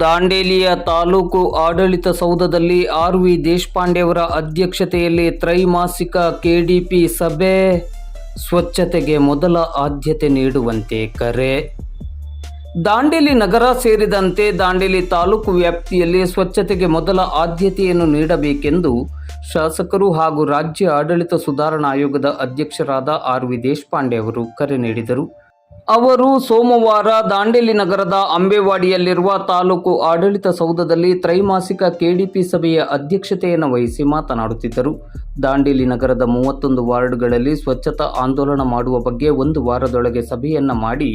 ದಾಂಡೇಲಿಯ ತಾಲೂಕು ಆಡಳಿತ ಸೌಧದಲ್ಲಿ ಆರ್.ವಿ. ದೇಶಪಾಂಡೆಯವರ ಅಧ್ಯಕ್ಷತೆಯಲ್ಲಿ ತ್ರೈಮಾಸಿಕ ಕೆಡಿಪಿ ಸಭೆ. ಸ್ವಚ್ಛತೆಗೆ ಮೊದಲ ಆದ್ಯತೆ ನೀಡುವಂತೆ ಕರೆ. ದಾಂಡೇಲಿ ನಗರ ಸೇರಿದಂತೆ ದಾಂಡೇಲಿ ತಾಲೂಕು ವ್ಯಾಪ್ತಿಯಲ್ಲಿ ಸ್ವಚ್ಛತೆಗೆ ಮೊದಲ ಆದ್ಯತೆಯನ್ನು ನೀಡಬೇಕೆಂದು ಶಾಸಕರು ಹಾಗೂ ರಾಜ್ಯ ಆಡಳಿತ ಸುಧಾರಣಾ ಆಯೋಗದ ಅಧ್ಯಕ್ಷರಾದ ಆರ್.ವಿ. ದೇಶಪಾಂಡೆ ಅವರು ಕರೆ ನೀಡಿದರು. ಅವರು ಸೋಮವಾರ ದಾಂಡೇಲಿ ನಗರದ ಅಂಬೇವಾಡಿಯಲ್ಲಿರುವ ತಾಲೂಕು ಆಡಳಿತ ಸೌಧದಲ್ಲಿ ತ್ರೈಮಾಸಿಕ ಕೆಡಿಪಿ ಸಭೆಯ ಅಧ್ಯಕ್ಷತೆಯನ್ನು ವಹಿಸಿ ಮಾತನಾಡುತ್ತಿದ್ದರು. ದಾಂಡೇಲಿ ನಗರದ 31 ವಾರ್ಡ್ಗಳಲ್ಲಿ ಸ್ವಚ್ಛತಾ ಆಂದೋಲನ ಮಾಡುವ ಬಗ್ಗೆ 1 ವಾರದೊಳಗೆ ಸಭೆಯನ್ನ ಮಾಡಿ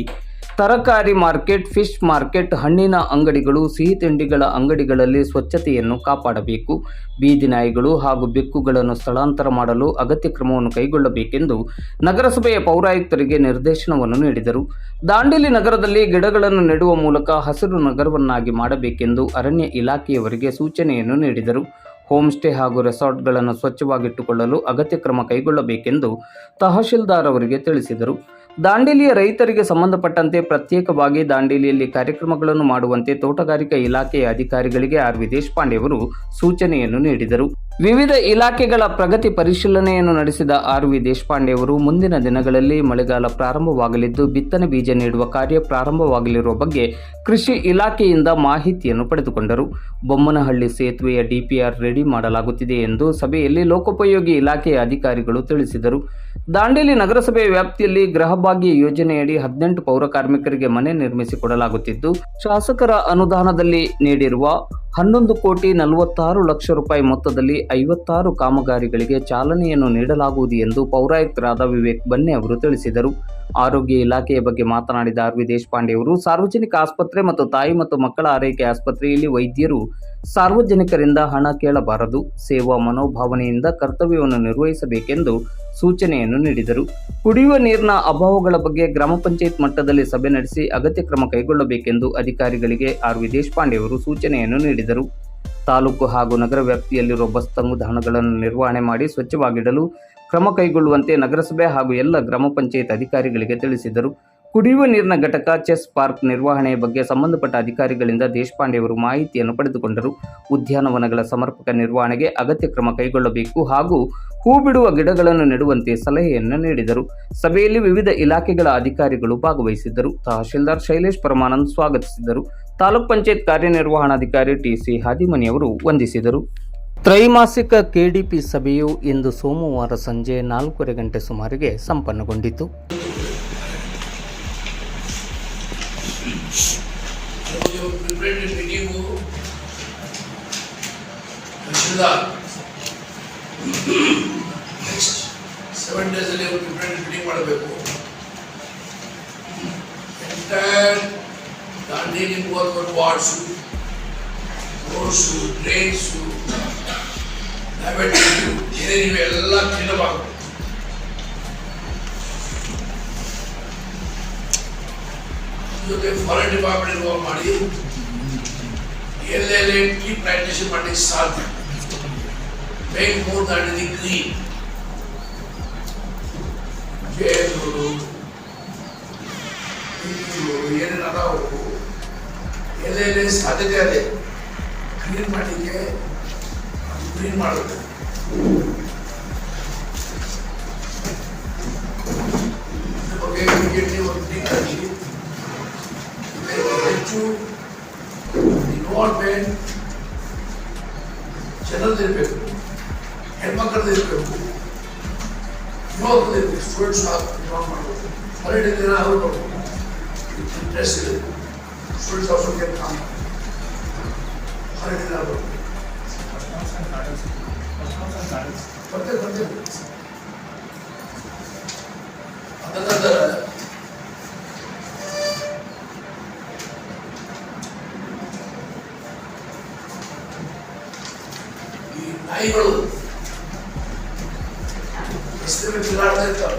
ತರಕಾರಿ ಮಾರ್ಕೆಟ್, ಫಿಶ್ ಮಾರ್ಕೆಟ್, ಹಣ್ಣಿನ ಅಂಗಡಿಗಳು, ಸಿಹಿ ತಿಂಡಿಗಳ ಅಂಗಡಿಗಳಲ್ಲಿ ಸ್ವಚ್ಛತೆಯನ್ನು ಕಾಪಾಡಬೇಕು. ಬೀದಿ ನಾಯಿಗಳು ಹಾಗೂ ಬೆಕ್ಕುಗಳನ್ನು ಸ್ಥಳಾಂತರ ಮಾಡಲು ಅಗತ್ಯ ಕ್ರಮವನ್ನು ಕೈಗೊಳ್ಳಬೇಕೆಂದು ನಗರಸಭೆಯ ಪೌರಾಯುಕ್ತರಿಗೆ ನಿರ್ದೇಶನವನ್ನು ನೀಡಿದರು. ದಾಂಡೇಲಿ ನಗರದಲ್ಲಿ ಗಿಡಗಳನ್ನು ನೆಡುವ ಮೂಲಕ ಹಸಿರು ನಗರವನ್ನಾಗಿ ಮಾಡಬೇಕೆಂದು ಅರಣ್ಯ ಇಲಾಖೆಯವರಿಗೆ ಸೂಚನೆಯನ್ನು ನೀಡಿದರು. ಹೋಮ್ ಸ್ಟೇ ಹಾಗೂ ರೆಸಾರ್ಟ್ಗಳನ್ನು ಸ್ವಚ್ಛವಾಗಿಟ್ಟುಕೊಳ್ಳಲು ಅಗತ್ಯ ಕ್ರಮ ಕೈಗೊಳ್ಳಬೇಕೆಂದು ತಹಶೀಲ್ದಾರ್ ಅವರಿಗೆ ತಿಳಿಸಿದರು. ದಾಂಡೇಲಿಯ ರೈತರಿಗೆ ಸಂಬಂಧಪಟ್ಟಂತೆ ಪ್ರತ್ಯೇಕವಾಗಿ ದಾಂಡೇಲಿಯಲ್ಲಿ ಕಾರ್ಯಕ್ರಮಗಳನ್ನು ಮಾಡುವಂತೆ ತೋಟಗಾರಿಕಾ ಇಲಾಖೆಯ ಅಧಿಕಾರಿಗಳಿಗೆ ಆರ್.ವಿ. ದೇಶಪಾಂಡೆ ಅವರು ಸೂಚನೆಯನ್ನು ನೀಡಿದರು. ವಿವಿಧ ಇಲಾಖೆಗಳ ಪ್ರಗತಿ ಪರಿಶೀಲನೆಯನ್ನು ನಡೆಸಿದ ಆರ್.ವಿ. ದೇಶಪಾಂಡೆ ಅವರು ಮುಂದಿನ ದಿನಗಳಲ್ಲಿ ಮಳೆಗಾಲ ಪ್ರಾರಂಭವಾಗಲಿದ್ದು ಬಿತ್ತನೆ ಬೀಜ ನೀಡುವ ಕಾರ್ಯ ಪ್ರಾರಂಭವಾಗಲಿರುವ ಬಗ್ಗೆ ಕೃಷಿ ಇಲಾಖೆಯಿಂದ ಮಾಹಿತಿಯನ್ನು ಪಡೆದುಕೊಂಡರು. ಬೊಮ್ಮನಹಳ್ಳಿ ಸೇತುವೆಯ ಡಿಪಿಆರ್ ರೆಡಿ ಮಾಡಲಾಗುತ್ತಿದೆ ಎಂದು ಸಭೆಯಲ್ಲಿ ಲೋಕೋಪಯೋಗಿ ಇಲಾಖೆಯ ಅಧಿಕಾರಿಗಳು ತಿಳಿಸಿದರು. ದಾಂಡೇಲಿ ನಗರಸಭೆ ವ್ಯಾಪ್ತಿಯಲ್ಲಿ ಗೃಹಭಾಗ್ಯ ಯೋಜನೆಯಡಿ 18 ಪೌರ ಕಾರ್ಮಿಕರಿಗೆ ಮನೆ ನಿರ್ಮಿಸಿಕೊಡಲಾಗುತ್ತಿದ್ದು, ಶಾಸಕರ ಅನುದಾನದಲ್ಲಿ ನೀಡಿರುವ 11,46,00,000 ರೂಪಾಯಿ ಮೊತ್ತದಲ್ಲಿ 56 ಕಾಮಗಾರಿಗಳಿಗೆ ಚಾಲನೆಯನ್ನು ನೀಡಲಾಗುವುದು ಎಂದು ಪೌರಾಯುಕ್ತರಾದ ವಿವೇಕ್ ಬನ್ನೆ ಅವರು ತಿಳಿಸಿದರು. ಆರೋಗ್ಯ ಇಲಾಖೆಯ ಬಗ್ಗೆ ಮಾತನಾಡಿದ ಆರ್.ವಿ. ದೇಶಪಾಂಡೆ ಅವರು, ಸಾರ್ವಜನಿಕ ಆಸ್ಪತ್ರೆ ಮತ್ತು ತಾಯಿ ಮತ್ತು ಮಕ್ಕಳ ಆರೈಕೆ ಆಸ್ಪತ್ರೆಯಲ್ಲಿ ವೈದ್ಯರು ಸಾರ್ವಜನಿಕರಿಂದ ಹಣ ಕೇಳಬಾರದು, ಸೇವಾ ಮನೋಭಾವನೆಯಿಂದ ಕರ್ತವ್ಯವನ್ನು ನಿರ್ವಹಿಸಬೇಕೆಂದು ಸೂಚನೆಯನ್ನು ನೀಡಿದರು. ಕುಡಿಯುವ ನೀರಿನ ಅಭಾವಗಳ ಬಗ್ಗೆ ಗ್ರಾಮ ಪಂಚಾಯತ್ ಮಟ್ಟದಲ್ಲಿ ಸಭೆ ನಡೆಸಿ ಅಗತ್ಯ ಕ್ರಮ ಕೈಗೊಳ್ಳಬೇಕೆಂದು ಅಧಿಕಾರಿಗಳಿಗೆ ಆರ್.ವಿ. ದೇಶಪಾಂಡೆ ಅವರು ಸೂಚನೆಯನ್ನು ನೀಡಿದರು. ತಾಲೂಕು ಹಾಗೂ ನಗರ ವ್ಯಾಪ್ತಿಯಲ್ಲಿರುವ ಬಸ್ ತಂಗುದಾಣಗಳನ್ನು ನಿರ್ವಹಣೆ ಮಾಡಿ ಸ್ವಚ್ಛವಾಗಿಡಲು ಕ್ರಮ ಕೈಗೊಳ್ಳುವಂತೆ ನಗರಸಭೆ ಹಾಗೂ ಎಲ್ಲ ಗ್ರಾಮ ಪಂಚಾಯತ್ ಅಧಿಕಾರಿಗಳಿಗೆ ತಿಳಿಸಿದರು. ಕುಡಿಯುವ ನೀರಿನ ಘಟಕ, ಚೆಸ್ ಪಾರ್ಕ್ ನಿರ್ವಹಣೆಯ ಬಗ್ಗೆ ಸಂಬಂಧಪಟ್ಟ ಅಧಿಕಾರಿಗಳಿಂದ ದೇಶಪಾಂಡೆ ಅವರು ಮಾಹಿತಿಯನ್ನು ಪಡೆದುಕೊಂಡರು. ಉದ್ಯಾನವನಗಳ ಸಮರ್ಪಕ ನಿರ್ವಹಣೆಗೆ ಅಗತ್ಯ ಕ್ರಮ ಕೈಗೊಳ್ಳಬೇಕು ಹಾಗೂ ಹೂ ಬಿಡುವ ಗಿಡಗಳನ್ನು ನೆಡುವಂತೆ ಸಲಹೆಯನ್ನು ನೀಡಿದರು. ಸಭೆಯಲ್ಲಿ ವಿವಿಧ ಇಲಾಖೆಗಳ ಅಧಿಕಾರಿಗಳು ಭಾಗವಹಿಸಿದ್ದರು. ತಹಶೀಲ್ದಾರ್ ಶೈಲೇಶ್ ಪರಮಾನಂದ್ ಸ್ವಾಗತಿಸಿದರು. ತಾಲೂಕ್ ಪಂಚಾಯತ್ ಕಾರ್ಯನಿರ್ವಹಣಾಧಿಕಾರಿ ಟಿ.ಸಿ. ಹಾದಿಮನಿ ಅವರು ವಂದಿಸಿದರು. ತ್ರೈಮಾಸಿಕ ಕೆಡಿಪಿ ಸಭೆಯು ಇಂದು ಸೋಮವಾರ ಸಂಜೆ 4:15 ಗಂಟೆ ಸುಮಾರಿಗೆ ಸಂಪನ್ನಗೊಂಡಿತು. ನೆಕ್ಸ್ಟ್ 7 days ಅಲ್ಲಿ ಅವರು ಪ್ರಿಪರೇಟರಿ ಮೀಟಿಂಗ್ ಮಾಡಬೇಕು. Entire Dandeli 31 wards, roads, drains, ಏನೇನಿವೆ ಎಲ್ಲ ಕ್ಲೀನ್ ಆಗಬೇಕು. ಜೊತೆ ಫಾರೆಸ್ಟ್ ಡಿಪಾರ್ಟ್ಮೆಂಟ್ ಇನ್ವಾಲ್ವ್ ಮಾಡಿ ಎಲ್ಲೆಲ್ಲಿ ಟ್ರೀ ಪ್ಲಾಂಟೇಶನ್ ಮಾಡಲಿಕ್ಕೆ ಸಾಧ್ಯ, make more Dandeli green. ಜೇನುಗಳು, ಏನೇನಾದವು ಎಲ್ಲೆಲ್ಲಿ ಸಾಧ್ಯತೆ ಅದೇ ಕ್ಲೀನ್ ಮಾಡಲಿಕ್ಕೆ ಕ್ಲೀನ್ ಮಾಡಬೇಕು. ಇದ್ರ ಬಗ್ಗೆ ಇಮಿಡಿಯೇಟ್ಲಿ ಒಂದು ಮೀಟಿಂಗ್ ಆಗಿ ಹೆಚ್ಚು ಇನ್ವಾಲ್ವ್ಮೆಂಟ್ ಜನರದಿರಬೇಕು, ಹೆಣ್ಮಕ್ಳದ್ದು ಇರಬೇಕು, ಯುವಕರದ್ದು ಇರಬೇಕು, ಸ್ಟೂಡೆಂಟ್ಸ್ ಇನ್ವಾಲ್ವ್ ಮಾಡಬೇಕು. ಹಾಲಿಡೇ ದಿನ ಅವರು ನೋಡಬೇಕು, ಇಂಟ್ರೆಸ್ಟ್ ಇದೆ, students also can come. Holiday ದಿನ ಬರಬೇಕು, ಬರ್ತೇವೆ. ಅದರ ನಂತರ ಈ ನಾಯಿಗಳು ರಸ್ತೆ ಮೇಲೆ ತಿರುಗಾಡ್ತಾ ಇರ್ತಾವೆ,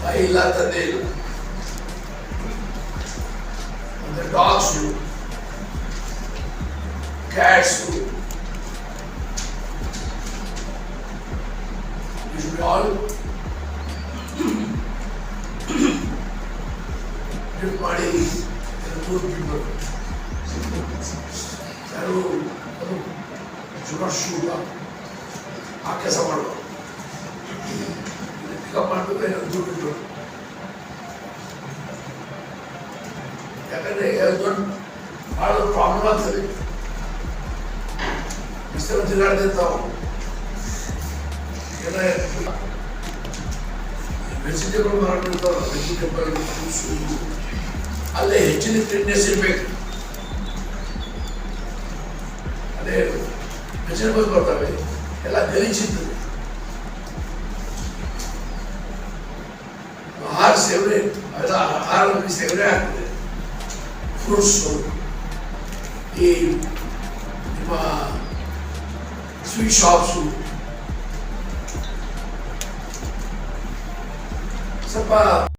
ಬಾಯಿ ಇಲ್ಲ, ತಂದೆ ಇಲ್ಲ. ಮತ್ತೆ ಡಾಗ್ಸು, ಕ್ಯಾಟ್ಸು, ಆಲ್ ಮಾಡಿ 2 people ಯಾರು ಅದು ಶುಭ ಆ ಕೆಲಸ ಮಾಡುವ ಪಿಕಪ್ ಮಾಡಬೇಕು ಏನಾದ್ರು ದುಡ್ಡು ಬಿಟ್ಟು ಯಾಕಂದ್ರೆ ದೊಡ್ಡ ಭಾಳ ಪ್ರಾಬ್ಲಮ್ ಆಗ್ತದೆ ಬಿಸಿಲು ತಿರುಗಾಡ್ತಿರ್ತಾವೆ ಎಲ್ಲ ವೆಜಿಟೇಬಲ್ ಮಾರಾಟ ವೆಜಿಟೇಬಲ್ ಫ್ರೂಟ್ಸು ಅಲ್ಲೇ ಹೆಚ್ಚಿನ ಫಿಟ್ನೆಸ್ ಇರಬೇಕು. ಅದೇ ವೆಜಿಟೇಬಲ್ಸ್ ಬರ್ತವೆ ಎಲ್ಲ ಗಲೀಜಿರ್ತದೆ. ಆಹಾರ ಸೇವನೆ ಎಲ್ಲ ಆಹಾರ ಸೇವನೆ ಆಗ್ತದೆ. ಫ್ರೂಟ್ಸು ಈ ನಿಮ್ಮ ಸ್ವೀಟ್ ಶಾಪ್ಸು ಸ್ವಲ್ಪ